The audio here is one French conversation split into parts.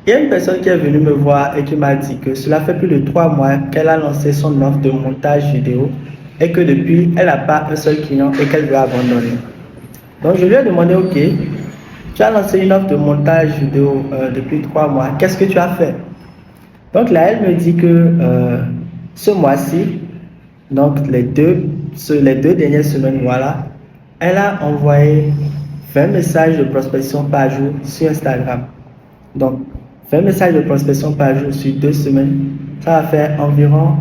Il y a une personne qui est venue me voir et qui m'a dit que cela fait plus de 3 mois qu'elle a lancé son offre de montage vidéo et que depuis, elle n'a pas un seul client et qu'elle veut abandonner. Donc je lui ai demandé, ok, tu as lancé une offre de montage vidéo depuis 3 mois, qu'est-ce que tu as fait? Donc là, elle me dit que ce mois-ci, donc les deux dernières semaines, voilà, elle a envoyé 20 messages de prospection par jour sur Instagram. Donc, 20 messages de prospection par jour sur 2 semaines, ça va faire environ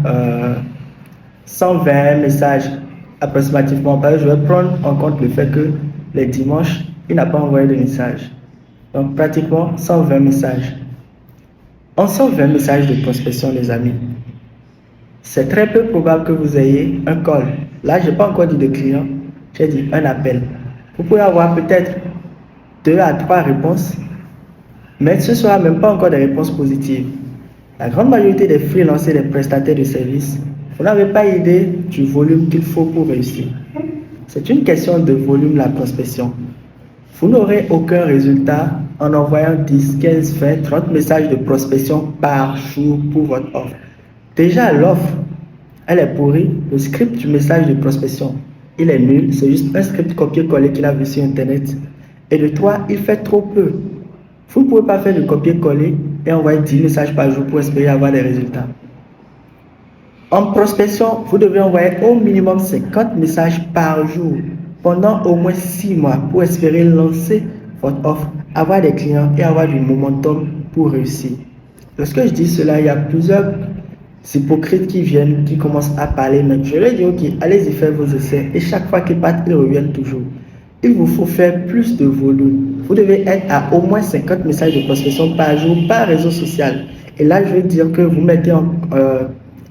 120 messages approximativement par jour. Je vais prendre en compte le fait que les dimanches, il n'a pas envoyé de messages. Donc, pratiquement 120 messages. En 120 messages de prospection, les amis, c'est très peu probable que vous ayez un call. Là, je n'ai pas encore dit de client, j'ai dit un appel. Vous pouvez avoir peut-être 2 à 3 réponses, mais ce ne sera même pas encore des réponses positives. La grande majorité des freelancers et des prestataires de services, vous n'avez pas idée du volume qu'il faut pour réussir. C'est une question de volume, la prospection. Vous n'aurez aucun résultat en envoyant 10, 15, 20, 30 messages de prospection par jour pour votre offre. Déjà, l'offre, elle est pourrie. Le script du message de prospection, il est nul. C'est juste un script copié-collé qu'il a vu sur Internet. Et de 3, il fait trop peu. Vous ne pouvez pas faire du copier-coller et envoyer 10 messages par jour pour espérer avoir des résultats. En prospection, vous devez envoyer au minimum 50 messages par jour pendant au moins 6 mois pour espérer lancer votre offre, avoir des clients et avoir du momentum pour réussir. Lorsque je dis cela, il y a plusieurs hypocrites qui viennent, qui commencent à parler, mais je leur dis, ok, allez-y faire vos essais et chaque fois qu'ils partent, ils reviennent toujours. Il vous faut faire plus de volume. Vous devez être à au moins 50 messages de prospection par jour par réseau social. Et là, je veux dire que vous mettez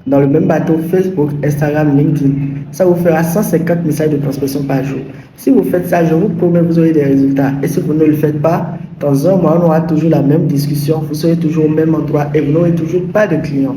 dans le même bateau Facebook, Instagram, LinkedIn. Ça vous fera 150 messages de prospection par jour. Si vous faites ça, je vous promets que vous aurez des résultats. Et si vous ne le faites pas, dans un mois, on aura toujours la même discussion. Vous serez toujours au même endroit et vous n'aurez toujours pas de clients.